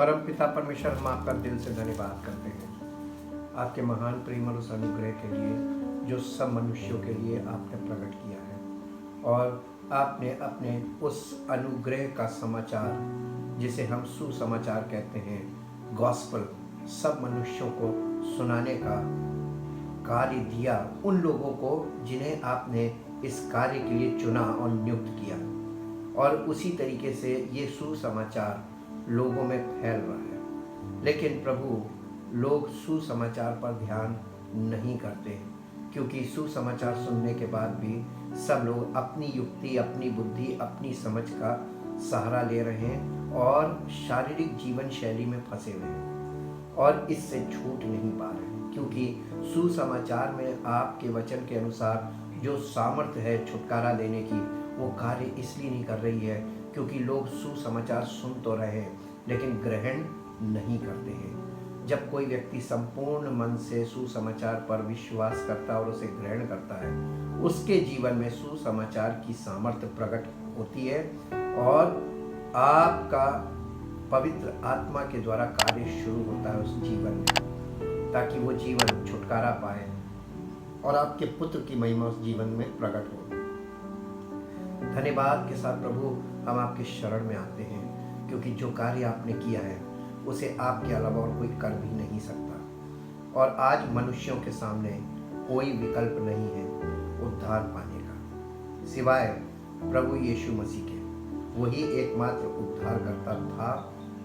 परमपिता परमेश्वर, हम आपका दिल से धन्यवाद करते हैं आपके महान प्रेम और उस अनुग्रह के लिए जो सब मनुष्यों के लिए आपने प्रकट किया है, और आपने अपने उस अनुग्रह का समाचार जिसे हम सुसमाचार कहते हैं, गॉस्पल, सब मनुष्यों को सुनाने का कार्य दिया उन लोगों को जिन्हें आपने इस कार्य के लिए चुना और नियुक्त किया। और उसी तरीके से ये सुसमाचार लोगों में फैल रहा है। लेकिन प्रभु, लोग सुसमाचार पर ध्यान नहीं करते, क्योंकि सुसमाचार सुनने के बाद भी सब लोग अपनी युक्ति, अपनी बुद्धि, अपनी समझ का सहारा ले रहे हैं और शारीरिक जीवन शैली में फंसे हुए हैं और इससे छूट नहीं पा रहे हैं। क्योंकि सुसमाचार में आपके वचन के अनुसार जो सामर्थ्य है छुटकारा देने की, वो कार्य इसलिए नहीं कर रही है क्योंकि लोग सुसमाचार सुन तो रहे हैं लेकिन ग्रहण नहीं करते हैं। जब कोई व्यक्ति संपूर्ण मन से सुसमाचार पर विश्वास करता है और उसे ग्रहण करता है, उसके जीवन में सुसमाचार की सामर्थ्य प्रकट होती है और आपका पवित्र आत्मा के द्वारा कार्य शुरू होता है उस जीवन में, ताकि वो जीवन छुटकारा पाए और आपके पुत्र की महिमा उस जीवन में प्रकट हो। धन्यवाद के साथ प्रभु, हम आपके शरण में आते हैं, क्योंकि जो कार्य आपने किया है उसे आपके अलावा और कोई कर भी नहीं सकता। और आज मनुष्यों के सामने कोई विकल्प नहीं है उद्धार पाने का सिवाय प्रभु यीशु मसीह के। वही एकमात्र उद्धारकर्ता था,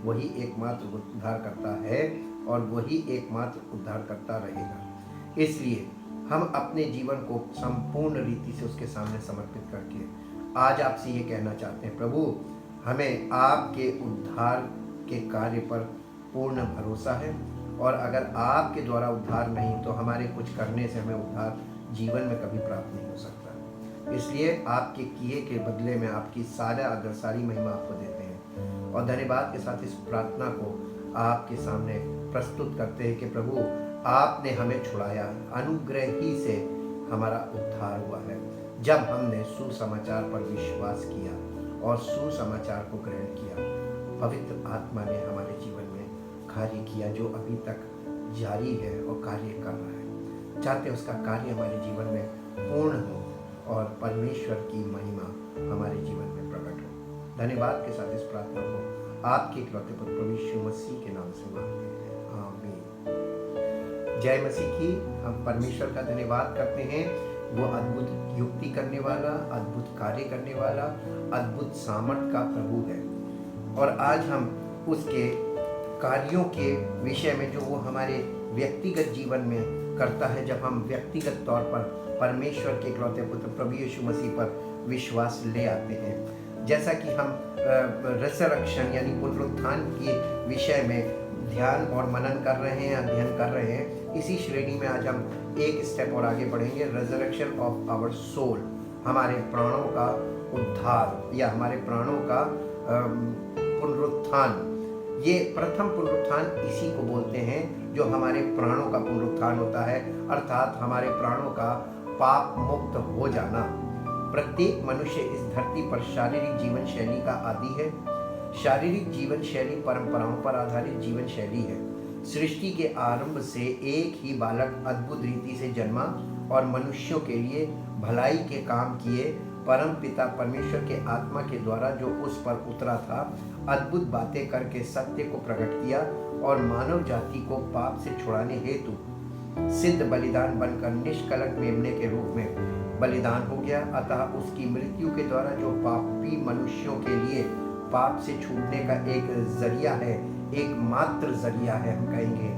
वही एकमात्र उद्धारकर्ता है और वही एकमात्र उद्धारकर्ता रहेगा। इसलिए हम अपने जीवन को संपूर्ण रीति से उसके सामने समर्पित करके आज आपसे ये कहना चाहते हैं, प्रभु, हमें आपके उद्धार के कार्य पर पूर्ण भरोसा है, और अगर आपके द्वारा उद्धार नहीं तो हमारे कुछ करने से हमें उद्धार जीवन में कभी प्राप्त नहीं हो सकता। इसलिए आपके किए के बदले में आपकी सारा आदर, सारी महिमा आपको देते हैं और धन्यवाद के साथ इस प्रार्थना को आपके सामने प्रस्तुत करते हैं कि प्रभु, आपने हमें छुड़ाया, अनुग्रह ही से हमारा उद्धार हुआ है जब हमने सुसमाचार पर विश्वास किया और सुसमाचार को ग्रहण किया। पवित्र आत्मा ने हमारे जीवन में कार्य किया जो अभी तक जारी है और कार्य कर रहा है। चाहते उसका कार्य हमारे जीवन में पूर्ण हो और परमेश्वर की महिमा हमारे जीवन में प्रकट हो। धन्यवाद के साथ इस प्रार्थना को आपके इकलौते पुत्र प्रभु यीशु मसीह के नाम से मांगते हैं, आमीन। जय मसीह की। हम परमेश्वर का धन्यवाद करते हैं, वो अद्भुत युक्ति करने वाला, अद्भुत कार्य करने वाला, अद्भुत सामर्थ का प्रभु है। और आज हम उसके कार्यों के विषय में जो वो हमारे व्यक्तिगत जीवन में करता है, जब हम व्यक्तिगत तौर पर परमेश्वर के इकलौते पुत्र प्रभु यीशु मसीह पर विश्वास ले आते हैं। जैसा कि हम रिजरेक्शन यानी पुनरुत्थान के विषय में ध्यान और मनन कर रहे हैं, अध्ययन कर रहे हैं, इसी श्रेणी में आज हम एक स्टेप और आगे बढ़ेंगे। रिजरेक्शन ऑफ आवर सोल, हमारे प्राणों का उद्धार या हमारे प्राणों का पुनरुत्थान। ये प्रथम पुनरुत्थान इसी को बोलते हैं जो हमारे प्राणों का पुनरुत्थान होता है, अर्थात हमारे प्राणों का पाप मुक्त हो जाना। प्रत्येक मनुष्य इस धरती पर शारीरिक जीवन शैली का आदी है। शारीरिक जीवन शैली परंपराओं पर आधारित जीवन शैली है। सृष्टि के आरंभ से एक ही बालक अद्भुत रीति से जन्मा और मनुष्यों के लिए भलाई के काम किए। परम पिता परमेश्वर के आत्मा के द्वारा जो उस पर उतरा था, अद्भुत बातें करके सत्य को प्रकट किया और मानव जाति को पाप से छुड़ाने हेतु सिद्ध बलिदान बनकर निष्कलंक मेमने के रूप में बलिदान हो गया। अतः उसकी मृत्यु के द्वारा जो पापी मनुष्यों के लिए पाप से छूटने का एक जरिया है, एकमात्र जरिया है, हम कहेंगे,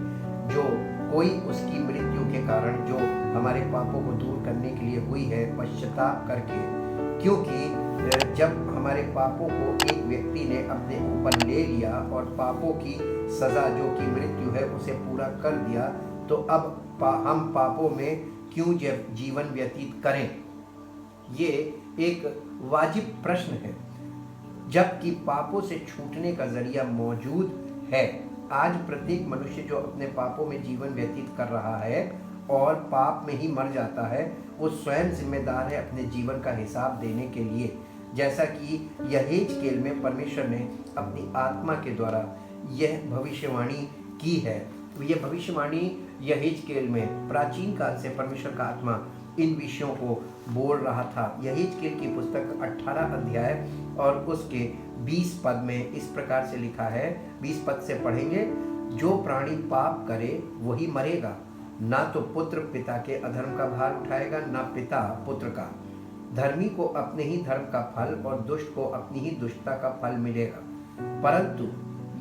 जो कोई उसकी मृत्यु के कारण जो हमारे पापों को दूर करने के लिए हुई है पश्चाताप करके। क्योंकि जब हमारे पापों को एक व्यक्ति ने अपने ऊपर ले लिया और पापों की सजा जो कि मृत्यु है उसे पूरा कर दिया, तो अब हम पापों में क्यों जीवन व्यतीत करें, ये एक वाजिब प्रश्न है, जबकि पापों से छूटने का जरिया मौजूद है। आज प्रत्येक मनुष्य जो अपने पापों में जीवन व्यतीत कर रहा है और पाप में ही मर जाता है, वो स्वयं जिम्मेदार है अपने जीवन का हिसाब देने के लिए। जैसा कि यहेजकेल में परमेश्वर ने अपनी आत्मा के द्वारा यह भविष्यवाणी की है। यह भविष्यवाणी यहेजकेल में प्राचीन काल से परमेश्वर का आत्मा इन विषयों को बोल रहा था। यहेजकेल की पुस्तक 18 अध्याय और उसके 20 पद में इस प्रकार से लिखा है। 20 पद से पढ़ेंगे। जो प्राणी पाप करे वही मरेगा, ना तो पुत्र पिता के अधर्म का भार उठाएगा, ना पिता पुत्र का। धर्मी को अपने ही धर्म का फल और दुष्ट को अपनी ही दुष्टता का फल मिलेगा। परंतु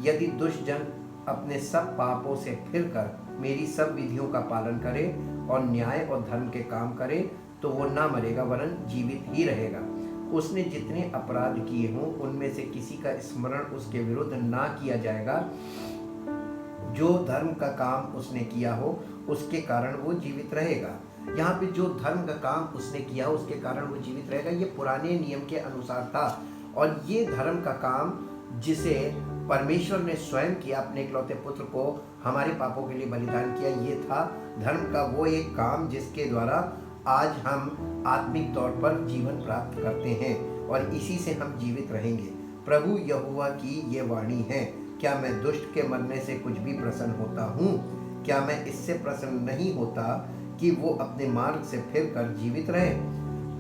यदि दुष्ट जन अपने सब पापों से फिरकर मेरी सब विधियों का पालन करे और न्याय और धर्म के काम करे, तो वो ना मरेगा वरन जीवित ही रहेगा। उसने जितने अपराध किए हों उनमें से किसी का स्मरण उसके विरुद्ध ना किया जाएगा। जो धर्म का काम उसने किया हो उसके कारण वो जीवित रहेगा। यहाँ पे जो धर्म का काम उसने किया उसके कारण वो जीवित रहेगा, ये पुराने नियम के अनुसार था। और ये धर्म का काम जिसे परमेश्वर ने स्वयं किया, अपने इकलौते पुत्र को हमारे पापों के लिए बलिदान किया, ये था धर्म का वो एक काम जिसके द्वारा आज हम आत्मिक तौर पर जीवन प्राप्त करते हैं और इसी से हम जीवित रहेंगे। प्रभु यहोवा की ये वाणी है, क्या मैं दुष्ट के मरने से कुछ भी प्रसन्न होता हूँ? क्या मैं इससे प्रसन्न नहीं होता कि वो अपने मार्ग से फिरकर जीवित रहे?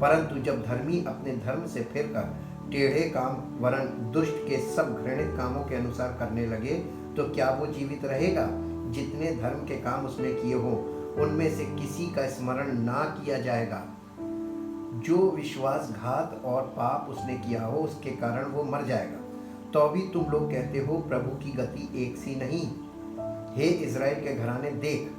परंतु जब धर्मी अपने धर्म से फिरकर टेढ़े काम वरन दुष्ट के सब घृणित कामों के अनुसार करने लगे, तो क्या वो जीवित रहेगा? जितने धर्म के काम उसने किए हो उनमें से किसी का स्मरण ना किया जाएगा। जो विश्वासघात और पाप उसने किया हो उसके कारण वो मर जाएगा। तो भी तुम लोग कहते हो प्रभु की गति एक सी नहीं। हे इज़राइल के घराने, देख,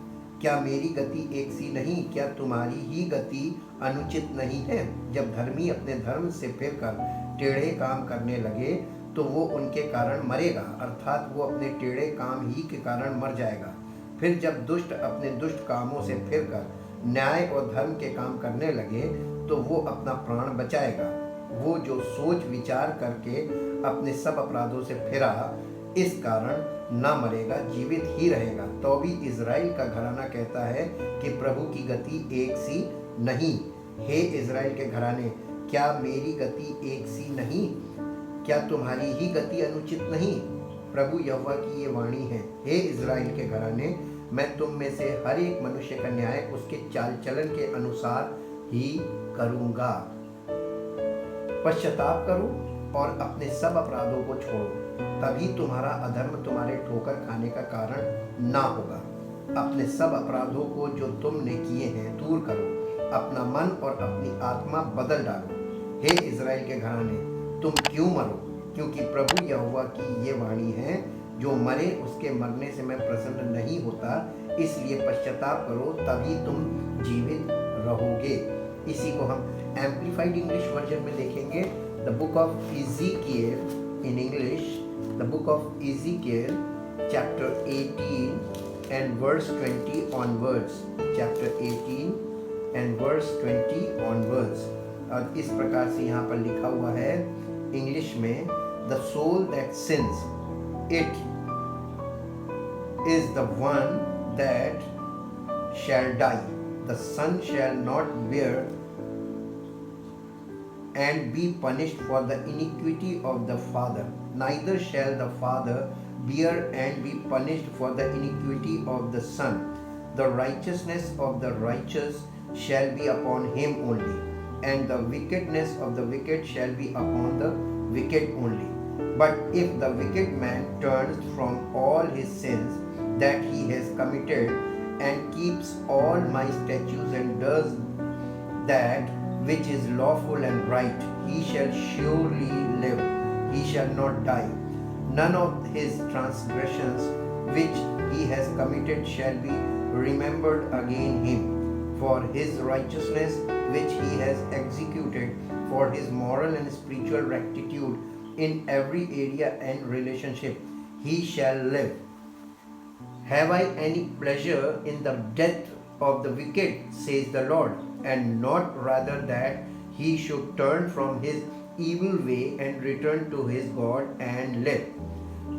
क्या मेरी गति एक सी नहीं? क्या तुम्हारी ही गति अनुचित नहीं है? जब धर्मी अपने धर्म से फिरकर टेढ़े काम करने लगे तो वो उनके कारण मरेगा, अर्थात वो अपने टेढ़े काम ही के कारण मर जाएगा। फिर जब दुष्ट अपने दुष्ट कामों से फिरकर न्याय और धर्म के काम करने लगे तो वो अपना प्राण बचाएगा। वो जो सोच विचार करके अपने सब अपराधों से फिरा, इस कारण ना मरेगा, जीवित ही रहेगा। तो भी इज़राइल का घराना कहता है कि प्रभु की गति एक सी नहीं। हे इज़राइल के घराने, क्या मेरी गति एक सी नहीं? क्या तुम्हारी ही गति अनुचित नहीं? प्रभु यहोवा की ये वाणी है। हे इज़राइल के घराने, मैं तुम में से हर एक मनुष्य का न्याय उसके चाल चलन के अनुसार ही करूँगा। पश्चाताप करो और अपने सब अपराधों को छोड़ो, तभी तुम्हारा अधर्म तुम्हारे ठोकर खाने का कारण ना होगा। अपने सब अपराधों को जो तुमने किए हैं दूर करो, अपना मन और अपनी आत्मा बदल डालो। हे इज़राइल के घराने, तुम क्यों मरो? क्योंकि प्रभु यहोवा की ये वाणी है, जो मरे उसके मरने से मैं प्रसन्न नहीं होता, इसलिए पश्चाताप करो, तभी तुम जीवित रहोगे। इसी को हम एम्प्लीफाइड इंग्लिश वर्जन में देखेंगे। The book of Ezekiel in English, the book of Ezekiel chapter 18 and verse 20 onwards, chapter 18 and verse 20 onwards। और इस प्रकार से यहाँ पर लिखा हुआ है इंग्लिश में, the soul that since it is the one that shall die. The son shall not bear and be punished for the iniquity of the father, neither shall the father bear and be punished for the iniquity of the son. The righteousness of the righteous shall be upon him only, and the wickedness of the wicked shall be upon the wicked only. But if the wicked man turns from all his sins that he has committed and keeps all my statutes and does that which is lawful and right, he shall surely live, he shall not die. None of his transgressions which he has committed shall be remembered again him. For his righteousness which he has executed, for his moral and spiritual rectitude in every area and relationship, he shall live. Have I any pleasure in the death of the wicked, says the Lord, and not rather that he should turn from his evil way and return to his God and live?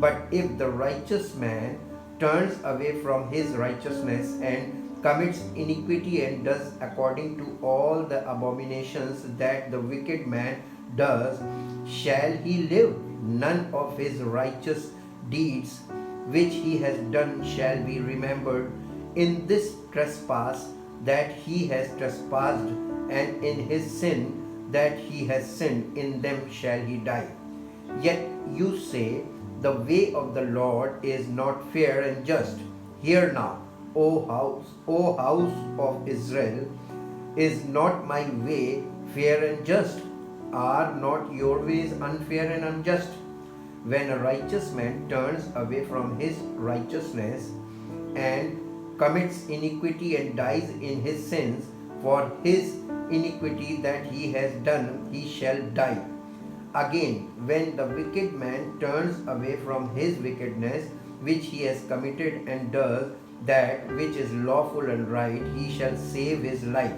But if the righteous man turns away from his righteousness and commits iniquity and does according to all the abominations that the wicked man does, shall he live? None of his righteous deeds which he has done shall be remembered. In this trespass that he has trespassed, and in his sin that he has sinned, in them shall he die. Yet you say, the way of the Lord is not fair and just. Hear now, O house of Israel, is not my way fair and just? Are not your ways unfair and unjust? When a righteous man turns away from his righteousness and commits iniquity and dies in his sins, for his iniquity that he has done, he shall die. Again, when the wicked man turns away from his wickedness which he has committed and does that which is lawful and right, he shall save his life.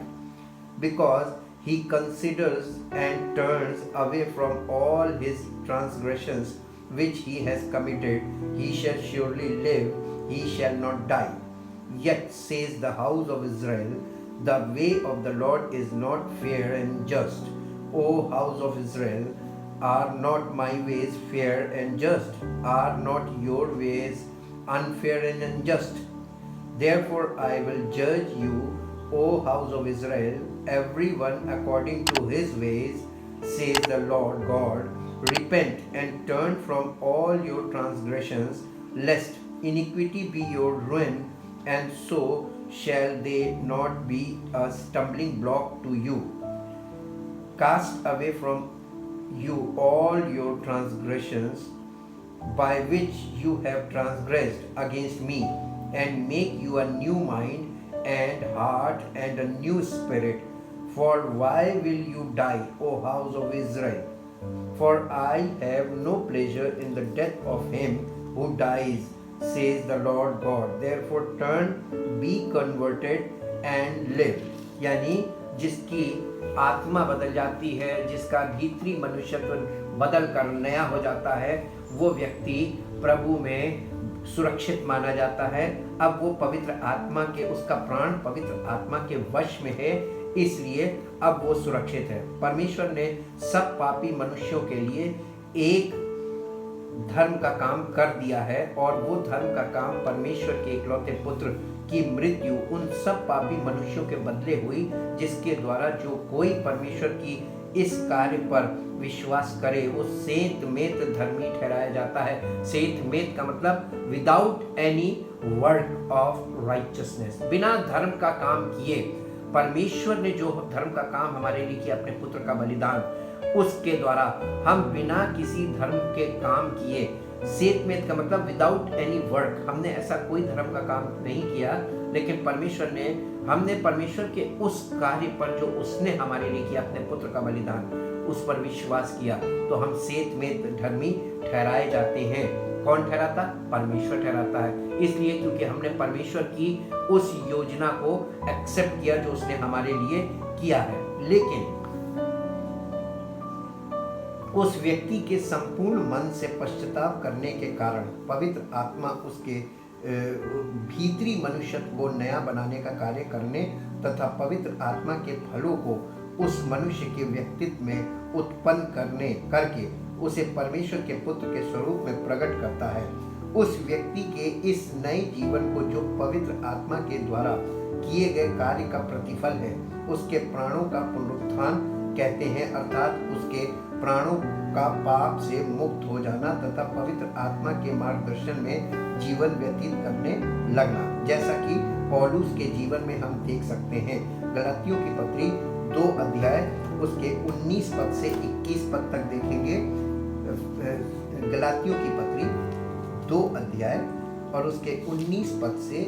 Because he considers and turns away from all his transgressions which he has committed, he shall surely live, he shall not die. Yet says the house of Israel, the way of the Lord is not fair and just. O house of Israel, are not my ways fair and just? Are not your ways unfair and unjust? Therefore I will judge you, O house of Israel, everyone according to his ways, says the Lord God. Repent and turn from all your transgressions, lest iniquity be your ruin, and so shall they not be a stumbling block to you. Cast away from you all your transgressions by which you have transgressed against me, and make you a new mind and heart and a new spirit. For why will you die, O house of Israel? For I have no pleasure in the death of him who dies, says the Lord God. Therefore turn, be converted and live. यानी जिसकी आत्मा बदल जाती है, जिसका भीतरी मनुष्यत्व बदल कर नया हो जाता है, वो व्यक्ति प्रभु में सुरक्षित माना जाता है। अब वो पवित्र आत्मा के, उसका प्राण पवित्र आत्मा के वश में है, इसलिए अब वो सुरक्षित है। परमेश्वर ने सब पापी मनुष्यों के लिए एक धर्म का काम कर दिया है, और वो धर्म का काम परमेश्वर के इकलौते पुत्र की मृत्यु उन सब पापी मनुष्यों के बदले हुई, जिसके द्वारा जो कोई परमेश्वर की इस कार्य पर विश्वास करे वो सेंत मेत धर्मी ठहराया जाता है। सेंत मेत का मतलब without any work of righteousness, बिना धर्म का काम किए। परमेश्वर ने जो धर्म का काम हमारे लिए किया, अपने पुत्र का बलिदान, उसके द्वारा हम बिना किसी धर्म के काम किए। सेतमेत का मतलब विदाउट एनी वर्क, हमने ऐसा कोई धर्म का काम नहीं किया, लेकिन परमेश्वर ने, हमने परमेश्वर के उस कार्य पर जो उसने हमारे लिए किया, अपने पुत्र का बलिदान, उस पर विश्वास किया, तो हम सेतमेत धर्मी ठहराए जाते हैं। कौन ठहराता? परमेश्वर ठहराता है। इसलिए क्योंकि हमने परमेश्वर की उस योजना को एक्सेप्ट किया जो उसने हमारे लिए किया है। लेकिन उस व्यक्ति के संपूर्ण मन से पश्चाताप करने के कारण पवित्र आत्मा उसके भीतरी मनुष्यत्व को नया बनाने का कार्य करने तथा पवित्र आत्मा के फलों को उस मनुष्य के व्यक्तित्व में उत्पन्न करके उसे परमेश्वर के पुत्र के स्वरूप में प्रकट करता है। उस व्यक्ति के इस नए जीवन को जो पवित्र आत्मा के द्वारा किए गए कार्य का प्रतिफल है, उसके प्राणों का पुनरुत्थान कहते हैं, अर्थात उसके प्राणों का पाप से मुक्त हो जाना तथा पवित्र आत्मा के मार्गदर्शन में जीवन व्यतीत करने लगना, जैसा कि पौलुस के जीवन में हम देख सकते हैं। गलातियों की पत्री 2 अध्याय उसके 19 पद से 21 पद तक देखेंगे। गलातियों की पत्री 2 अध्याय और उसके 19 पद से,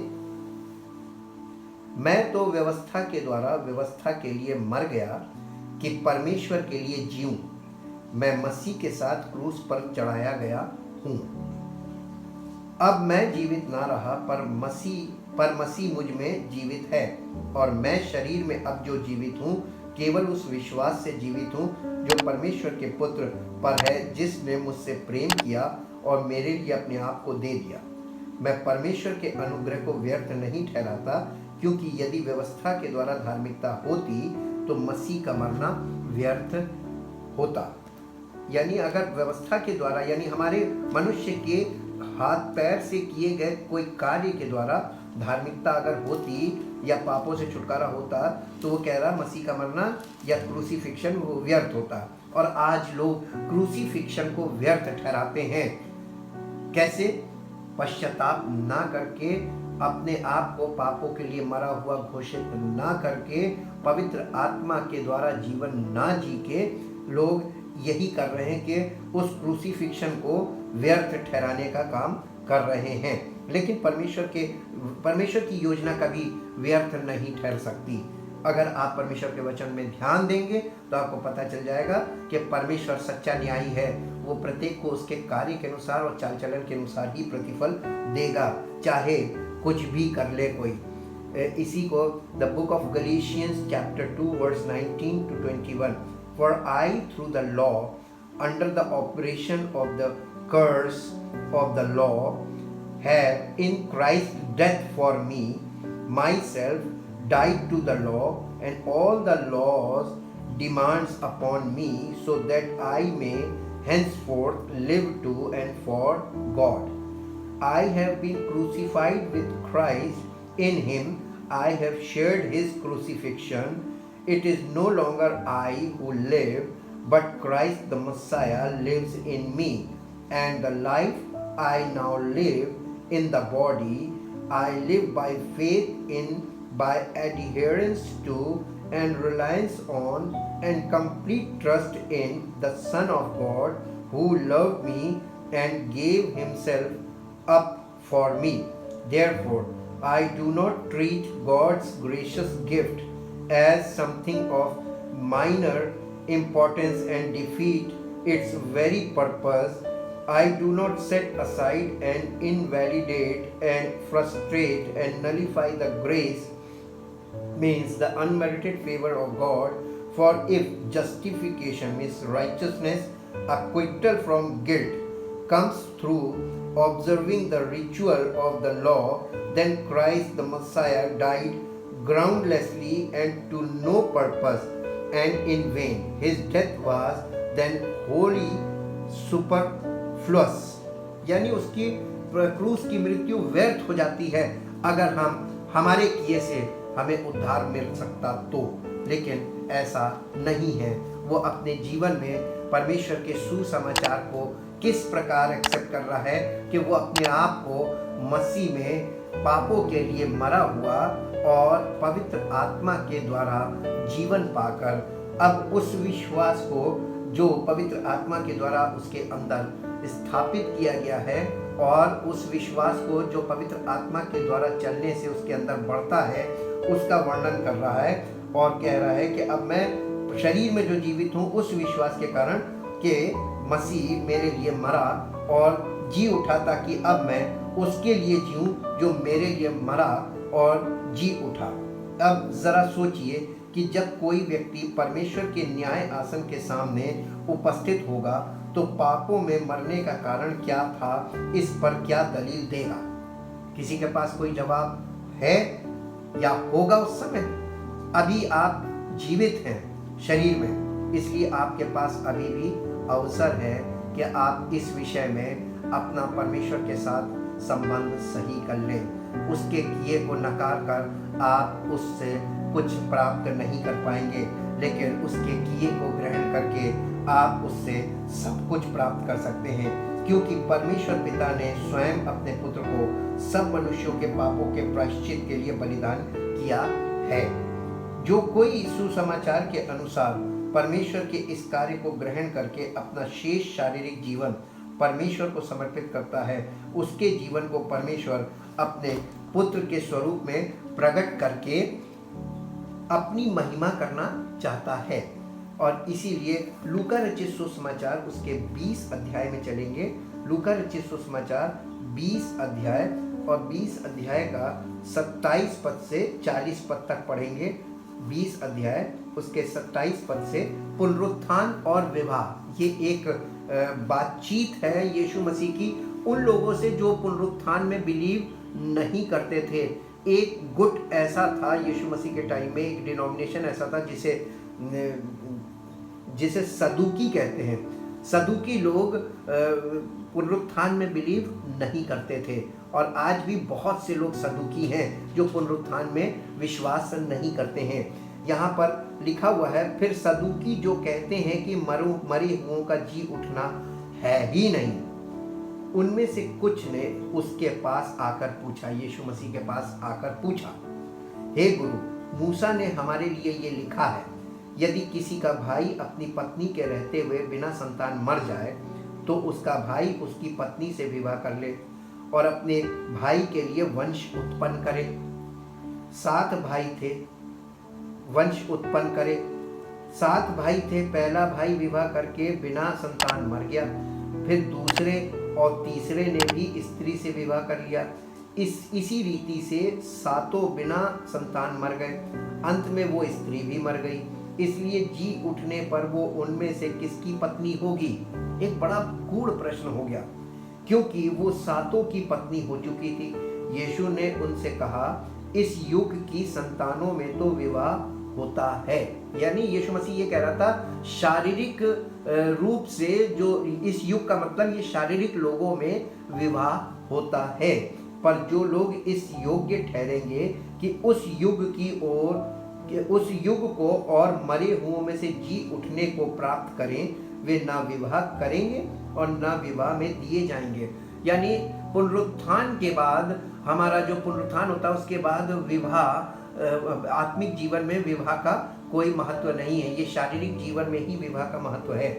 मैं तो व्यवस्था के द्वारा व्यवस्था के लिए मर गया कि परमेश्वर के लिए जीऊं। मैं मसीह के साथ क्रूस पर चढ़ाया गया हूं। अब मैं जीवित ना रहा, पर मसीह मुझ में जीवित है, और मैं शरीर में अब जो जीवित हूं केवल उस विश्वास से जीवित हूं जो परमेश्वर के पुत्र पर है, जिसने मुझसे प्रेम किया और मेरे लिए अपने आप को दे दिया। मैं परमेश्वर के अनुग्रह को व्यर्थ नहीं ठहराता, क्योंकि यदि व्यवस्था के द्वारा धार्मिकता होती तो मसीह का मरना व्यर्थ होता। यानी अगर व्यवस्था के द्वारा, यानी हमारे मनुष्य के हाथ पैर से किए गए कोई कार्य के द्वारा धार्मिकता अगर होती या पापों से छुटकारा होता, तो वो कह रहा मसीह का मरना या क्रूसीफिक्शन वो व्यर्थ होता। और आज लोग क्रूसीफिक्शन को व्यर्थ ठहराते हैं। कैसे? पश्चाताप ना करके, अपने आप को पापों के लिए मरा हुआ घोषित ना करके, पवित्र आत्मा के द्वारा जीवन ना जी के लोग यही कर रहे हैं कि उस क्रूसीफिक्शन को व्यर्थ ठहराने का काम कर रहे हैं। लेकिन परमेश्वर की योजना कभी व्यर्थ नहीं ठहर सकती। अगर आप परमेश्वर के वचन में ध्यान देंगे तो आपको पता चल जाएगा कि परमेश्वर सच्चा न्यायी है। वो प्रत्येक को उसके कार्य के अनुसार और चाल चलन के अनुसार ही प्रतिफल देगा, चाहे कुछ भी कर ले कोई। इसी को the book of Galatians chapter 2 verse 19 to 21, for I through the law under the operation of the curse of the law have in Christ death for me myself died to the law and all the law's demands upon me, so that I may henceforth live to and for God. I have been crucified with Christ. In him I have shared his crucifixion. It is no longer I who live, but Christ the Messiah lives in me. And the life I now live in the body, I live by faith in, by adherence to, and reliance on, and complete trust in the Son of God, who loved me and gave himself up for me. Therefore, I do not treat God's gracious gift as something of minor importance and defeat its very purpose. I do not set aside and invalidate and frustrate and nullify the grace, means the unmerited favor of God. For if justification means righteousness, acquittal from guilt, comes through observing the ritual of the law, then Christ the Messiah died groundlessly and to no purpose and in vain. His death was then wholly superfluous, यानी उसकी क्रूस की मृत्यु व्यर्थ हो जाती है अगर हमारे किए से हमें उद्धार मिल सकता तो। लेकिन ऐसा नहीं है। वो अपने जीवन में परमेश्वर के सुसमाचार को किस प्रकार एक्सेप्ट कर रहा है कि वो अपने आप को मसीह में पापों के लिए मरा हुआ और पवित्र आत्मा के द्वारा जीवन पाकर अब उस विश्वास को जो पवित्र आत्मा के द्वारा उसके अंदर स्थापित किया गया है और उस विश्वास को जो पवित्र आत्मा के द्वारा चलने से उसके अंदर बढ़ता है, उसका वर्णन कर रहा है और कह रहा है कि अब मैं शरीर में जो जीवित हूँ उस विश्वास के कारण कि मसीह मेरे लिए मरा और जी उठा, ताकि अब मैं उसके लिए जीऊँ जो मेरे लिए मरा और जी उठा। अब ज़रा सोचिए कि जब कोई व्यक्ति परमेश्वर के न्याय आसन के सामने उपस्थित होगा तो पापों में मरने का कारण क्या था, इस पर क्या दलील देगा? किसी के पास कोई जवाब है या होगा उस समय? अभी आप जीवित हैं शरीर में, इसलिए आपके पास अभी भी अवसर है कि आप इस विषय में अपना परमेश्वर के साथ संबंध सही कर लें। उसके किए को नकार कर आप उससे कुछ प्राप्त नहीं कर पाएंगे, लेकिन उसके किए को ग्रहण करके आप उससे सब कुछ प्राप्त कर सकते हैं, क्योंकि परमेश्वर पिता ने स्वयं अपने पुत्र को सब मनुष्यों के पापों के प्रायश्चित के लिए बलिदान किया है। जो कोई सुसमाचार के अनुसार परमेश्वर के इस कार्य को ग्रहण करके अपना शेष शारीरिक जीवन परमेश्वर को समर्पित करता है, उसके जीवन को परमेश्वर अपने पुत्र के स्वरूप में प्रकट करके अपनी महिमा करना चाहता है। और इसीलिए लूका रचित सुसमाचार उसके 20 अध्याय में चलेंगे। लूका रचित सुसमाचार 20 अध्याय और 20 अध्याय का 27 पद से 40 पद तक पढ़ेंगे। 20 अध्याय उसके 27 पद से पुनरुत्थान और विवाह, ये एक बातचीत है यीशु मसीह की उन लोगों से जो पुनरुत्थान में बिलीव नहीं करते थे। एक गुट ऐसा था यीशु मसीह के टाइम में, एक डिनोमिनेशन ऐसा था जिसे सदूकी कहते हैं। सदुकी लोग पुनरुत्थान में बिलीव नहीं करते थे, और आज भी बहुत से लोग सदुकी हैं जो पुनरुत्थान में विश्वास नहीं करते हैं। यहाँ पर लिखा हुआ है, फिर सदुकी जो कहते हैं कि मरे हुओं का जी उठना है ही नहीं, उनमें से कुछ ने उसके पास आकर पूछा, यीशु मसीह के पास आकर पूछा, हे गुरु, मूसा ने हमारे लिए ये लिखा है, यदि किसी का भाई अपनी पत्नी के रहते हुए बिना संतान मर जाए तो उसका भाई उसकी पत्नी से विवाह कर ले और अपने भाई के लिए वंश उत्पन्न करे। 7 भाई थे, वंश उत्पन्न करे। 7 भाई थे, पहला भाई विवाह करके बिना संतान मर गया, फिर दूसरे और तीसरे ने भी स्त्री से विवाह कर लिया। इसी रीति से 7 बिना संतान मर गए, अंत में वो स्त्री भी मर गई। इसलिए जी उठने पर वो उनमें से किसकी पत्नी होगी? एक बड़ा गूढ़ प्रश्न हो गया, क्योंकि वो 7 की पत्नी हो चुकी थी। यीशु ने उनसे कहा, इस युग की संतानों में तो विवाह होता है। यानी यीशु मसीह ये कह रहा था, शारीरिक रूप से जो इस युग का मतलब ये शारीरिक लोगों में विवाह होता है, पर जो लोग इस योग्य ठहरेंगे कि उस युग को और मरे हुओं में से जी उठने को प्राप्त करें, वे ना विवाह करेंगे और ना विवाह में दिए जाएंगे। यानी पुनरुत्थान के बाद, हमारा जो पुनरुत्थान होता है उसके बाद विवाह, आत्मिक जीवन में विवाह का कोई महत्व नहीं है, ये शारीरिक जीवन में ही विवाह का महत्व है।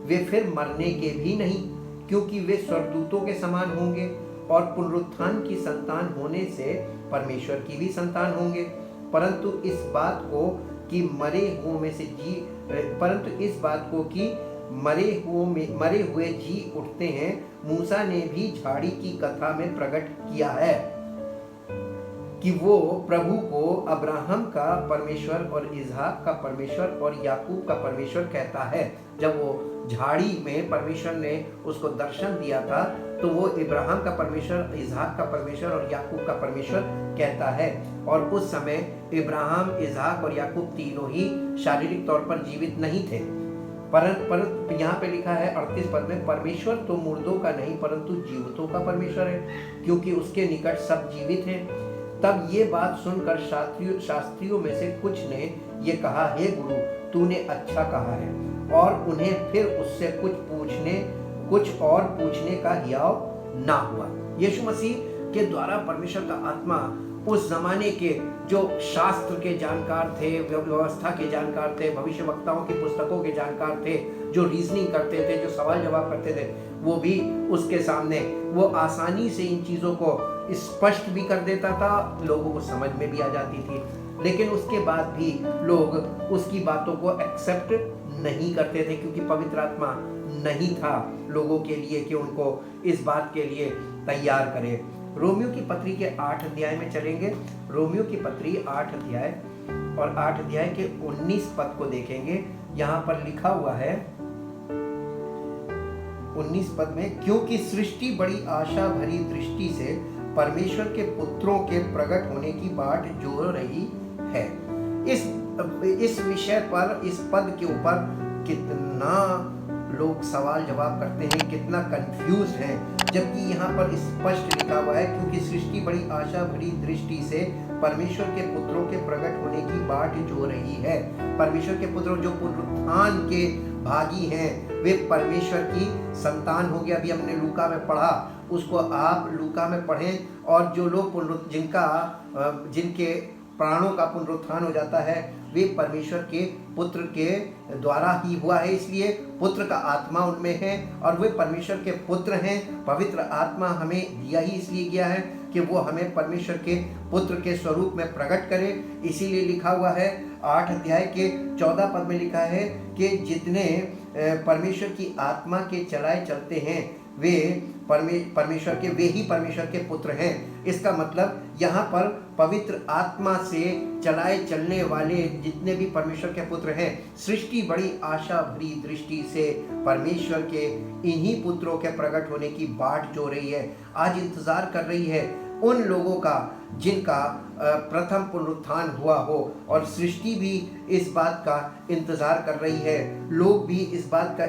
वे फिर मरने के भी नहीं, क्योंकि वे स्वर्गदूतों के समान होंगे और पुनरुत्थान की संतान होने से परमेश्वर की भी संतान होंगे। परंतु इस बात को कि मरे हुए जी उठते हैं, मूसा ने भी झाड़ी की कथा में प्रकट किया है कि वो प्रभु को अब्राहम का परमेश्वर और इसहाक का परमेश्वर और याकूब का परमेश्वर कहता है। जब वो झाड़ी में परमेश्वर ने उसको दर्शन दिया था तो वो इब्राहिम का परमेश्वर, इसहाक का परमेश्वर और याकूब का परमेश्वर कहता है। और उस समय इब्राहिम, इसहाक और याकूब तीनों ही शारीरिक तौर पर जीवित नहीं थे। परंतु यहाँ पे लिखा है 38 पद में, परमेश्वर तो मुर्दों का नहीं परंतु जीवितों का परमेश्वर है, क्योंकि उसके निकट सब जीवित हैं। तब ये बात सुनकर शास्त्रियों में से कुछ ने ये कहा, हे गुरु, तूने अच्छा कहा है। और उन्हें फिर उससे कुछ और पूछने का हियाव ना हुआ। यीशु मसीह के द्वारा परमेश्वर का आत्मा उस जमाने के जो शास्त्र के जानकार थे, व्यवस्था के जानकार थे, भविष्यवक्ताओं की पुस्तकों के जानकार थे, जो रीजनिंग करते थे, जो सवाल जवाब करते थे, वो भी उसके सामने वो आसानी से इन चीज़ों को स्पष्ट भी कर देता था, लोगों को समझ में भी आ जाती थी। लेकिन उसके बाद भी लोग उसकी बातों को एक्सेप्ट नहीं करते थे, क्योंकि पवित्र आत्मा नहीं था लोगों के लिए कि उनको इस बात के लिए तैयार करे। रोमियो की पत्री के 8 अध्याय में चलेंगे। रोमियो की पत्री 8 अध्याय और 8 अध्याय के 19 पद को देखेंगे। यहाँ पर लिखा हुआ है 19 पद में, क्योंकि सृष्टि बड़ी आशा भरी दृष्टि से परमेश्वर के पुत्रों के प्रकट होने की बाट जोड़ रही है। इस विषय पर, इस पद के ऊपर कितना लोग सवाल जवाब करते हैं, कितना कंफ्यूज हैं, जबकि यहाँ पर स्पष्ट लिखा हुआ है, क्योंकि सृष्टि बड़ी आशा भरी दृष्टि से परमेश्वर के पुत्रों के प्रकट होने की बाट जो रही है। परमेश्वर के पुत्र जो पुनरुत्थान के भागी हैं, वे परमेश्वर की संतान हो गया। अभी हमने लूका में पढ़ा, उसको आप लूका में पढ़ें। और जो लोग जिनके प्राणों का पुनरुत्थान हो जाता है, वे परमेश्वर के पुत्र के द्वारा ही हुआ है, इसलिए पुत्र का आत्मा उनमें है और वे परमेश्वर के पुत्र हैं। पवित्र आत्मा हमें दिया ही इसलिए गया है कि वो हमें परमेश्वर के पुत्र के स्वरूप में प्रकट करे। इसीलिए लिखा हुआ है 8 अध्याय के 14 पद में लिखा है कि जितने परमेश्वर की आत्मा के चलाए चलते हैं वे ही परमेश्वर के पुत्र हैं। इसका मतलब यहाँ पर पवित्र आत्मा से चलाए चलने वाले जितने भी परमेश्वर के पुत्र हैं, सृष्टि बड़ी आशा भरी दृष्टि से परमेश्वर के इन्हीं पुत्रों के प्रकट होने की बाट जो रही है, आज इंतजार कर रही है उन लोगों का जिनका प्रथम पुनरुत्थान हुआ हो, और सृष्टि भी इस बात का इंतज़ार कर रही है, लोग भी इस बात का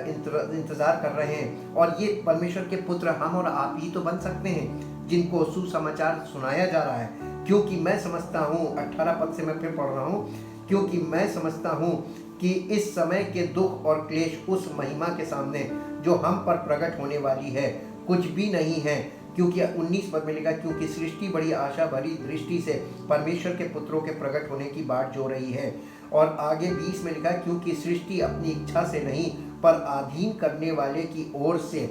इंतज़ार कर रहे हैं। और ये परमेश्वर के पुत्र हम और आप ही तो बन सकते हैं जिनको सुसमाचार सुनाया जा रहा है। क्योंकि मैं समझता हूँ, 18 पद से मैं फिर पढ़ रहा हूँ, क्योंकि मैं समझता हूँ कि इस समय के दुख और क्लेश उस महिमा के सामने जो हम पर प्रकट होने वाली है कुछ भी नहीं है। क्योंकि 19 पद में लिखा, क्योंकि सृष्टि बड़ी आशा भरी दृष्टि से परमेश्वर के पुत्रों के प्रकट होने की बाट जो रही है। और आगे 20 में लिखा, क्योंकि सृष्टि अपनी इच्छा से नहीं पर अधीन करने वाले की ओर से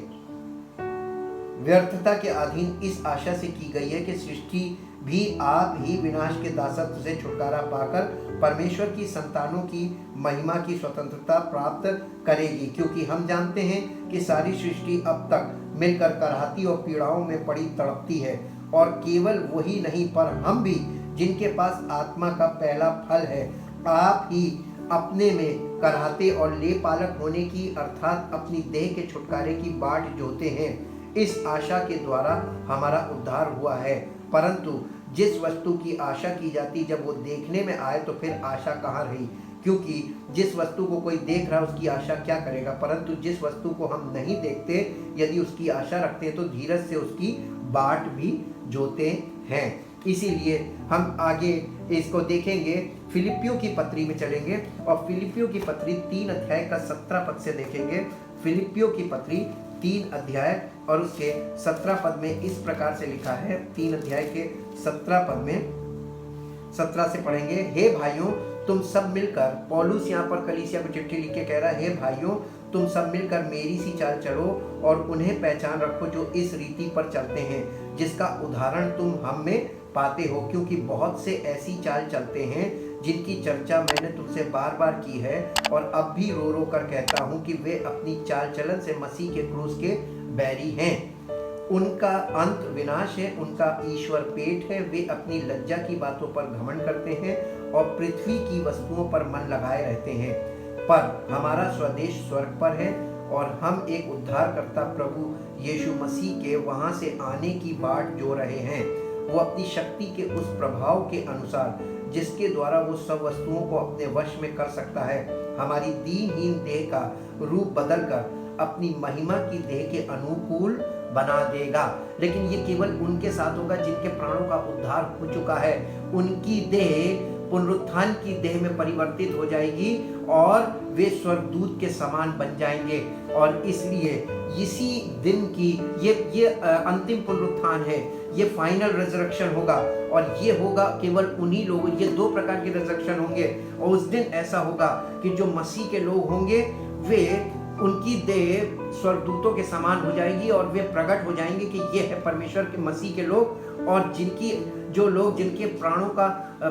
व्यर्थता के अधीन इस आशा से की गई है कि सृष्टि भी आप ही विनाश के दासत्व से छुटकारा पाकर परमेश्वर की संतानों की महिमा की स्वतंत्रता प्राप्त करेगी। क्योंकि हम जानते हैं कि सारी सृष्टि अब तक मिलकर कराहती और पीड़ाओं में पड़ी तड़पती है, और केवल वही नहीं पर हम भी, जिनके पास आत्मा का पहला फल है, आप ही अपने में कराहते और ले पालक होने की अर्थात अपनी देह के छुटकारे की बाट जोते हैं। इस आशा के द्वारा हमारा उद्धार हुआ है। परंतु जिस वस्तु की आशा की जाती जब वो देखने में आए तो फिर आशा कहाँ रही। क्योंकि जिस वस्तु को कोई देख रहा है उसकी आशा क्या करेगा, परंतु जिस वस्तु को हम नहीं देखते यदि उसकी आशा रखते हैं तो धीरज से उसकी बाट भी जोते हैं। इसीलिए हम आगे इसको देखेंगे, फिलिपियों की पत्री में चलेंगे और फिलिपियों की पत्री 3 अध्याय का 17 पद से देखेंगे। फिलिपियों की पत्री 3 अध्याय और उसके 17 पद में इस प्रकार से लिखा है। 3 अध्याय के 17 पद में 17 से पढ़ेंगे। हे भाइयों, तुम सब मिलकर, पौलुस यहाँ पर कलीसिया को चिट्ठी लिख के कह रहा है, हे भाइयों तुम सब मिलकर मेरी सी चाल चलो और उन्हें पहचान रखो जो इस रीति पर चलते हैं जिसका उदाहरण तुम हम में पाते हो। क्योंकि बहुत से ऐसी चाल चलते हैं जिनकी चर्चा मैंने तुमसे बार बार की है और अब भी रो रो कर कहता हूँ कि वे अपनी चाल चलन से मसीह के क्रूस के बैरी हैं। उनका अंत विनाश है, उनका ईश्वर पेट है। वे अपनी लज्जा की बातों पर घमंड करते हैं और पृथ्वी की वस्तुओं पर मन लगाए रहते हैं। पर हमारा स्वदेश स्वर्ग पर है और हम एक उद्धारकर्ता प्रभु यीशु मसीह के वहां से आने की बाट जो रहे हैं। वो अपनी शक्ति के उस प्रभाव के अनुसार जिसके द्वारा वो सब वस्तुओं को अपने वश में कर सकता है, हमारी दीनहीन देह का रूप बदलकर अपनी महिमा की देह के अनुकूल बना देगा। लेकिन ये केवल उनके साथ होगा जिनके प्राणों का उद्धार हो चुका है। उनकी देह पुनरुत्थान की देह में परिवर्तित हो जाएगी और वे स्वर्गदूत के समान बन जाएंगे। और इसलिए इसी दिन की ये अंतिम पुनरुत्थान है, ये फाइनल रिजरेक्शन होगा और ये होगा केवल उन्हीं लोगों, ये 2 प्रकार के रिजरेक्शन होंगे। और उस दिन ऐसा होगा कि जो मसीह के लोग होंगे वे, उनकी देह स्वर्गदूतों के समान हो जाएगी और वे प्रकट हो जाएंगे कि ये है परमेश्वर के मसीह के लोग। और जिनके प्राणों का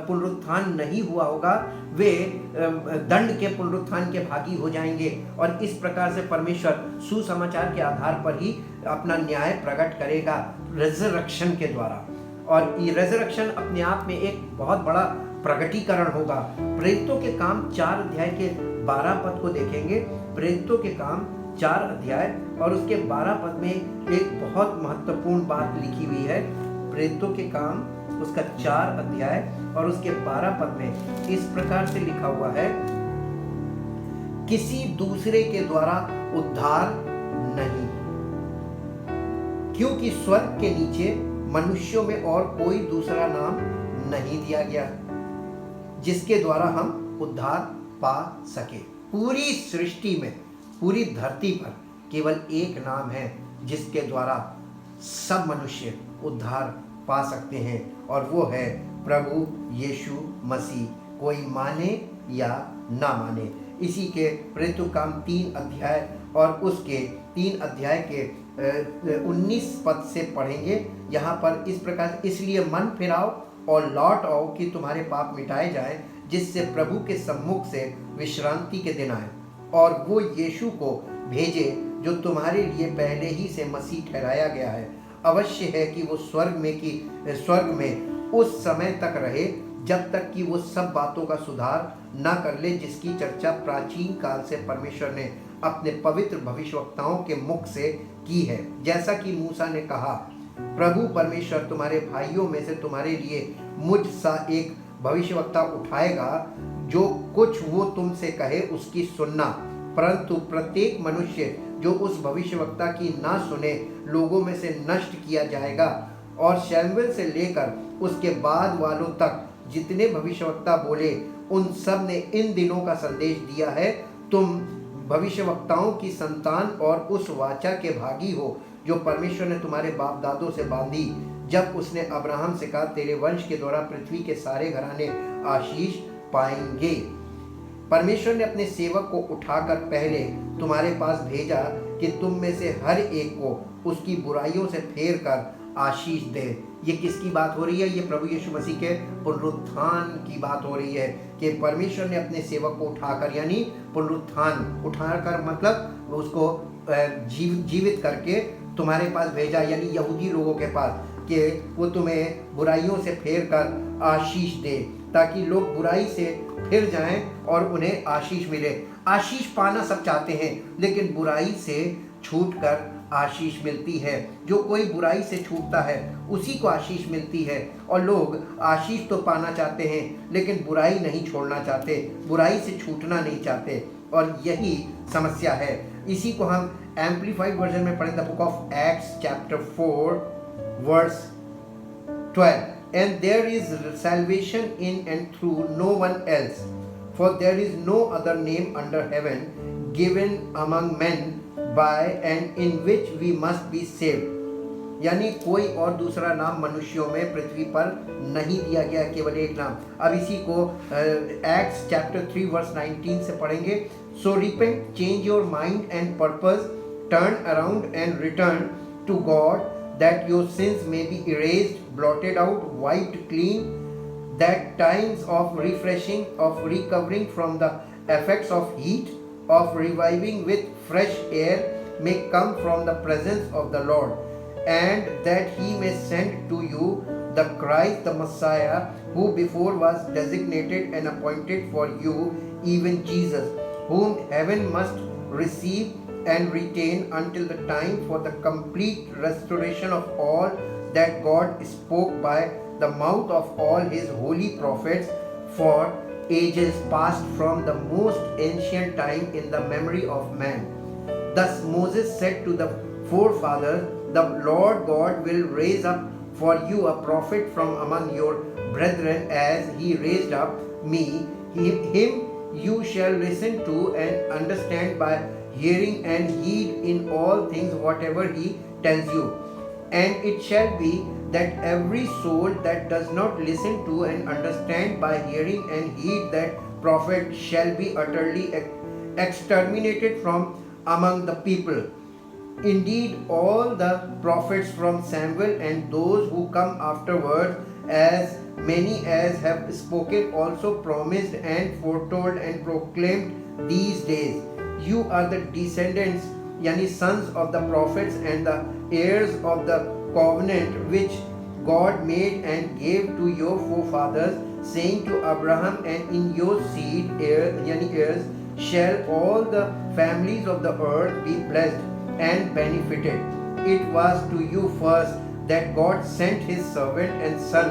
पुनरुत्थान नहीं हुआ होगा वे दंड के पुनरुत्थान के भागी हो जाएंगे। और इस प्रकार से परमेश्वर सुसमाचार के आधार पर ही अपना न्याय प्रकट करेगा रेजरेक्शन के द्वारा। और ये रेजरेक्शन अपने आप में एक बहुत बड़ा प्रकटीकरण होगा। प्रेरितों के काम 4 अध्याय के 12 पद को देखेंगे। प्रेरितों के काम 4 अध्याय और उसके 12 पद में एक बहुत महत्वपूर्ण बात लिखी हुई है। प्रेरितों के काम उसका 4 अध्याय और उसके 12 पद में इस प्रकार से लिखा हुआ है, किसी दूसरे के द्वारा उद्धार नहीं, क्योंकि स्वर्ग के नीचे मनुष्यों में और कोई दूसरा नाम नहीं दिया गया जिसके द्वारा हम उद्धार पा सके। पूरी सृष्टि में, पूरी धरती पर केवल एक नाम है जिसके द्वारा सब मनुष्य उद्धार पा सकते हैं और वो है प्रभु यीशु मसीह, कोई माने या ना माने। इसी के प्रेरितों काम 3 अध्याय और उसके 3 अध्याय के 19 पद से पढ़ेंगे। यहाँ पर इस प्रकार, इसलिए मन फिराओ और लौट आओ कि तुम्हारे पाप मिटाए जाएं, जिससे प्रभु के सम्मुख से विश्रांति के दिन आए और वो यीशु को भेजे जो तुम्हारे लिए पहले ही से मसीह ठहराया गया है। अवश्य है कि वो स्वर्ग में उस समय तक रहे जब तक कि वो सब बातों का सुधार न कर ले जिसकी चर्चा प्राचीन काल से परमेश्वर ने अपने पवित्र भविष्यवक्ताओं के मुख से की है। जैसा कि मूसा ने कहा, प्रभु परमेश्वर तुम्हारे भाइयों में से तुम्हारे लिए मुझ सा एक भविष्यवक्ता उठाएगा, जो कुछ वो तुमसे कहे उसकी सुनना, परंतु प्रत्येक मनुष्य जो उस भविष्यवक्ता की ना सुने लोगों में से नष्ट किया जाएगा। और शैमुएल से लेकर उसके बाद वालों तक जितने भविष्यवक्ता बोले, उन सब ने इन दिनों का संदेश दिया है। तुम भविष्यवक्ताओं की संतान और उस वाचा के भागी हो जो परमेश्वर ने तुम्हारे बाप दादों से बांधी, जब उसने अब्राहम से कहा, तेरे वंश के द्वारा पृथ्वी के सारे घराने आशीष पाएंगे। परमेश्वर ने अपने सेवक को उठाकर पहले तुम्हारे पास भेजा कि तुम में से हर एक को उसकी बुराइयों से फेर कर आशीष दे। ये किसकी बात हो रही है? ये प्रभु यीशु मसीह के पुनरुत्थान की बात हो रही है कि परमेश्वर ने अपने सेवक को उठाकर, यानी पुनरुत्थान, उठाकर मतलब उसको जीवित करके तुम्हारे पास भेजा, यानी यहूदी लोगों के पास, कि वो तुम्हें बुराइयों से फेर कर आशीष दे, ताकि लोग बुराई से फिर जाएं और उन्हें आशीष मिले। आशीष पाना सब चाहते हैं, लेकिन बुराई से छूटकर आशीष मिलती है। जो कोई बुराई से छूटता है उसी को आशीष मिलती है। और लोग आशीष तो पाना चाहते हैं, लेकिन बुराई नहीं छोड़ना चाहते, बुराई से छूटना नहीं चाहते, और यही समस्या है। इसी को हम एम्पलीफाइड वर्जन में पढ़ें, the book of Acts chapter 4 verse 12, and there is salvation in and through no one else, for there is no other name under heaven given among men by and in which we must be saved। यानी कोई और दूसरा नाम मनुष्यों में पृथ्वी पर नहीं दिया गया, केवल एक नाम। अब इसी को एक्ट्स चैप्टर 3 वर्स 19 से पढ़ेंगे। So repent, change your mind and purpose, turn around and return to God, that your sins may be erased, blotted out, wiped clean, that times of refreshing, of recovering from the effects of heat, of reviving with fresh air may come from the presence of the Lord, and that he may send to you the Christ, the Messiah, who before was designated and appointed for you, even Jesus, whom heaven must receive and retain until the time for the complete restoration of all that God spoke by the mouth of all his holy prophets for ages past, from the most ancient time in the memory of man. Thus Moses said to the forefathers, the Lord God will raise up for you a prophet from among your brethren, as he raised up me. Him you shall listen to and understand by hearing, and heed in all things whatever he tells you. And it shall be that every soul that does not listen to and understand by hearing and heed that prophet shall be utterly exterminated from among the people. Indeed, all the prophets from Samuel and those who come afterward, as many as have spoken, also promised and foretold and proclaimed these days. You are the descendants, yani sons of the prophets, and the heirs of the covenant which God made and gave to your forefathers, saying to Abraham, and in your seed, heirs, shall all the families of the earth be blessed and benefited. It was to you first that God sent his servant and son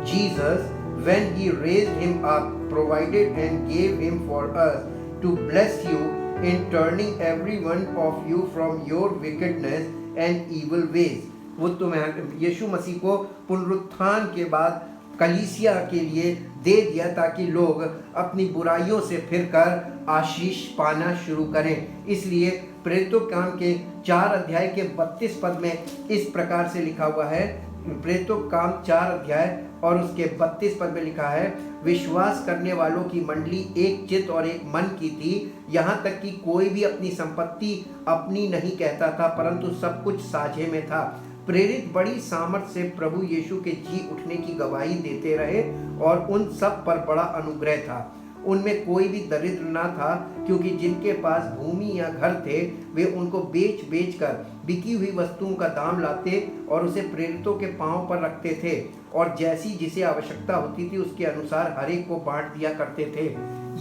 Jesus, when he raised him up, provided and gave him for us, to bless you in turning every one of you from your wickedness and evil ways। वो तुम्हें यीशु मसीह को पुनरुत्थान के बाद कलीसिया के लिए दे दिया, ताकि लोग अपनी बुराइयों से फिरकर आशीष पाना शुरू करें। इसलिए प्रेरितों के काम के 4 अध्याय के 32 पद में इस प्रकार से लिखा हुआ है। प्रेरितों का काम 4 अध्याय और उसके 32 पद में लिखा है, विश्वास करने वालों की मंडली एक चित्त और एक मन की थी, यहाँ तक कि कोई भी अपनी संपत्ति अपनी नहीं कहता था, परंतु सब कुछ साझे में था। प्रेरित बड़ी सामर्थ से प्रभु यीशु के जी उठने की गवाही देते रहे, और उन सब पर बड़ा अनुग्रह था। उनमें कोई भी दरिद्र न था, क्योंकि जिनके पास भूमि या घर थे वे उनको बेच कर बिकी हुई वस्तुओं का दाम लाते और उसे प्रेरितों के पांव पर रखते थे, और जैसी जिसे आवश्यकता होती थी उसके अनुसार हर एक को बांट दिया करते थे।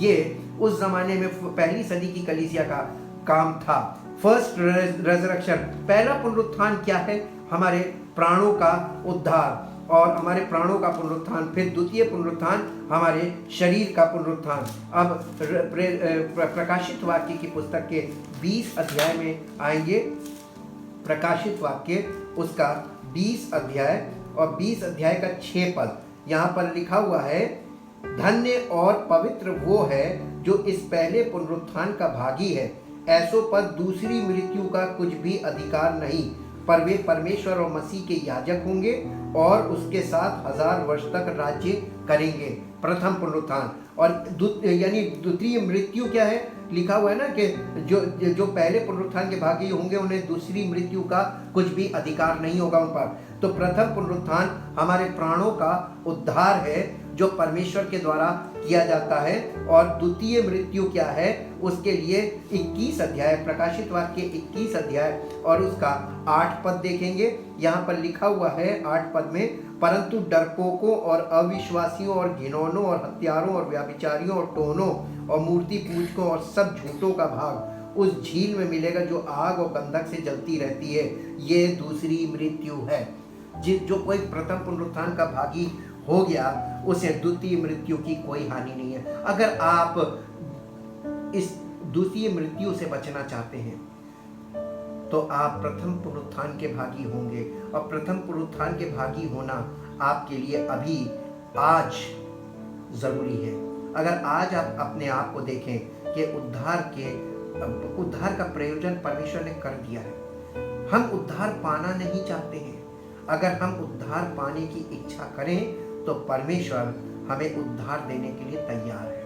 ये उस जमाने में पहली सदी की कलीसिया का काम था। फर्स्ट रेजरेक्शन, पहला पुनरुत्थान क्या है? हमारे प्राणों का उद्धार और हमारे प्राणों का पुनरुत्थान, फिर द्वितीय पुनरुत्थान हमारे शरीर का पुनरुत्थान। अब प्रकाशित वाक्य की पुस्तक के 20 अध्याय में आएंगे। प्रकाशित वाक्य उसका 20 अध्याय और 20 अध्याय का 6 पद यहाँ पर लिखा हुआ है, धन्य और पवित्र वो है जो इस पहले पुनरुत्थान का भागी है, ऐसों पर दूसरी मृत्यु का कुछ भी अधिकार नहीं, पर वे परमेश्वर और मसीह के याजक होंगे और उसके साथ 1000 वर्ष तक राज्य करेंगे। प्रथम पुनरुत्थान। और यानी द्वितीय मृत्यु क्या है, लिखा हुआ है ना कि जो पहले पुनरुत्थान के भागी होंगे उन्हें दूसरी मृत्यु का कुछ भी अधिकार नहीं होगा उन पर। तो प्रथम पुनरुत्थान हमारे प्राणों का उद्धार है जो परमेश्वर के द्वारा किया जाता है। और द्वितीय मृत्यु क्या है, उसके लिए 21 अध्याय, प्रकाशित वाक्य 21 अध्याय और उसका 8 पद देखेंगे। यहाँ पर लिखा हुआ है 8 पद में, परंतु डरपोकों और अविश्वासियों और घिनौनों और हत्यारों और व्याभिचारियों और टोनों और मूर्ति पूजकों और सब झूठों का भाग उस झील में मिलेगा जो आग और गंधक से जलती रहती है। ये दूसरी मृत्यु है। जो कोई प्रथम पुनरुत्थान का भागी हो गया उसे द्वितीय मृत्यु की कोई हानि नहीं है। अगर आप इस द्वितीय मृत्यु से बचना चाहते हैं तो आप प्रथम पुनरुत्थान के भागी होंगे। और प्रथम पुनरुत्थान के भागी होना आपके लिए अभी आज जरूरी है। अगर आज आप अपने आप को देखें कि उद्धार का प्रयोजन परमेश्वर ने कर दिया है, हम उद्धार पाना नहीं चाहते हैं। अगर हम उद्धार पाने की इच्छा करें तो परमेश्वर हमें उद्धार देने के लिए तैयार है।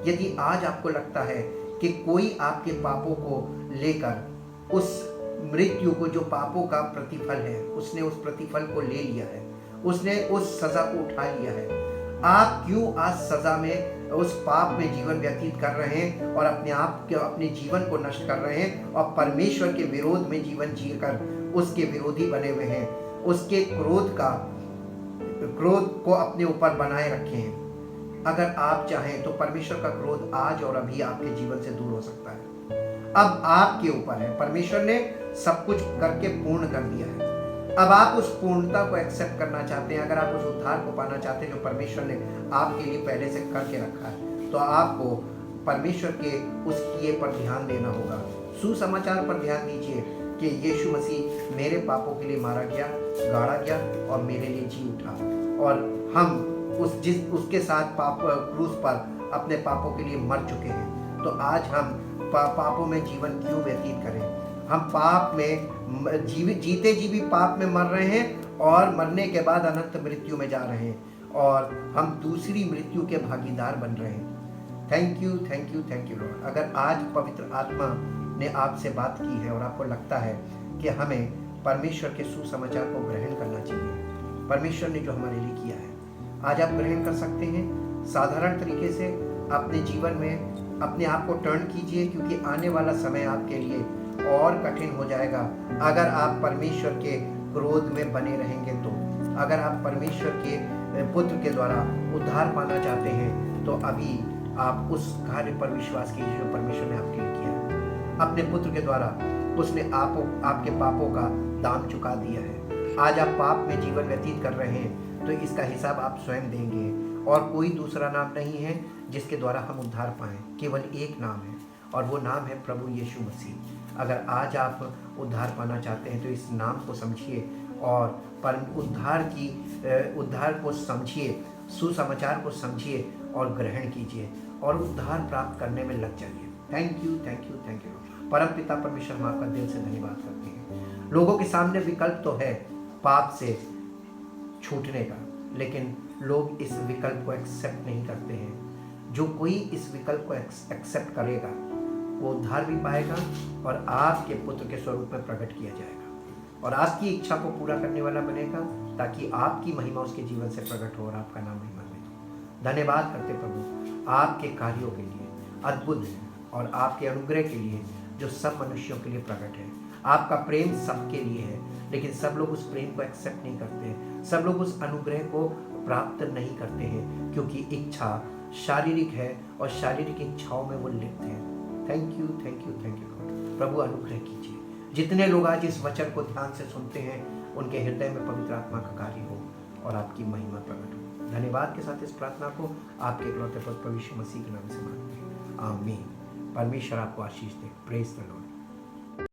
यदि आज आपको लगता है कि कोई आपके पापों को लेकर उस मृत्यु को, जो पापों का प्रतिफल है, उसने उस प्रतिफल को ले लिया है, उसने उस सजा को उठा लिया है, आप क्यों आज सजा में, उस पाप में जीवन व्यतीत कर रहे हैं और अपने जीवन को नष्ट कर रहे हैं और परमेश्वर के विरोध में जीवन जीकर उसके विरोधी बने हुए हैं, उसके क्रोध को अपने ऊपर बनाए रखे हैं। अगर आप चाहें तो परमेश्वर का क्रोध आज और अभी आपके जीवन से दूर हो सकता है। अब आपके ऊपर है। परमेश्वर ने सब कुछ करके पूर्ण कर दिया है। अब आप उस पूर्णता को एक्सेप्ट करना चाहते हैं, अगर आप उस उद्धार को पाना चाहते हैं जो परमेश्वर ने आपके लिए पहले से करके रखा है, तो आपको परमेश्वर के उस किए पर ध्यान देना होगा। सुसमाचार पर ध्यान दीजिए कि यीशु मसीह मेरे पापों के लिए मारा गया, गाड़ा गया और मेरे लिए जी उठा, और हम उसके साथ क्रूस पर अपने पापों के लिए मर चुके हैं। तो आज हम पापों में जीवन क्यों व्यतीत करें? हम पाप में जीते जी भी पाप में मर रहे हैं और मरने के बाद अनंत मृत्यु में जा रहे हैं और हम दूसरी मृत्यु के भागीदार बन रहे हैं। Thank you Lord. अगर आज पवित्र आत्मा ने आपसे बात की है और आपको लगता है कि हमें परमेश्वर के सुसमाचार को ग्रहण करना चाहिए, परमेश्वर ने जो हमारे लिए किया है, आज आप ग्रहण कर सकते हैं। साधारण तरीके से अपने जीवन में अपने आप को टर्न कीजिए, क्योंकि आने वाला समय आपके लिए और कठिन हो जाएगा अगर आप परमेश्वर के क्रोध में बने रहेंगे। तो अगर आप परमेश्वर के पुत्र के द्वारा उद्धार पाना चाहते हैं तो अभी आप उस कार्य पर विश्वास कीजिए जो परमेश्वर ने आपके लिए किया है। अपने पुत्र के द्वारा उसने आपके पापों का दाम चुका दिया है। आज आप पाप में जीवन व्यतीत कर रहे हैं तो इसका हिसाब आप स्वयं देंगे, और कोई दूसरा नाम नहीं है जिसके द्वारा हम उद्धार पाएं, केवल एक नाम है और वो नाम है प्रभु यीशु मसीह। अगर आज आप उद्धार पाना चाहते हैं तो इस नाम को समझिए और उद्धार को समझिए, सुसमाचार को समझिए और ग्रहण कीजिए और उद्धार प्राप्त करने में लग जाइए। Thank you. परम पिता परमेश्वर, हम आपका दिल से धन्यवाद करते हैं। लोगों के सामने विकल्प तो है पाप से छूटने का, लेकिन लोग इस विकल्प को एक्सेप्ट नहीं करते हैं। जो कोई इस विकल्प को एक्सेप्ट करेगा वो उद्धार भी पाएगा और आपके पुत्र के स्वरूप में प्रकट किया जाएगा और आपकी इच्छा को पूरा करने वाला बनेगा, ताकि आपकी महिमा उसके जीवन से प्रकट हो और आपका नाम महिमान्वित हो। धन्यवाद करते प्रभु आपके कार्यों के लिए, अद्भुत है, और आपके अनुग्रह के लिए जो सब मनुष्यों के लिए प्रकट है। आपका प्रेम सबके लिए है, लेकिन सब लोग उस प्रेम को एक्सेप्ट नहीं करते हैं। सब लोग उस अनुग्रह को प्राप्त नहीं करते हैं, क्योंकि इच्छा शारीरिक है और शारीरिक इच्छाओं में वो लिप्त हैं। Thank you Lord. प्रभु अनुग्रह कीजिए। जितने लोग आज इस वचन को ध्यान से सुनते हैं, उनके हृदय में पवित्र आत्मा का कार्य हो और आपकी महिमा प्रकट हो। धन्यवाद के साथ इस प्रार्थना को आपके इकलौते पुत्र प्रभु यीशु मसीह के नाम से मांगते हैं, आमीन। परमेश्वर आपको आशीष दे। Praise the Lord.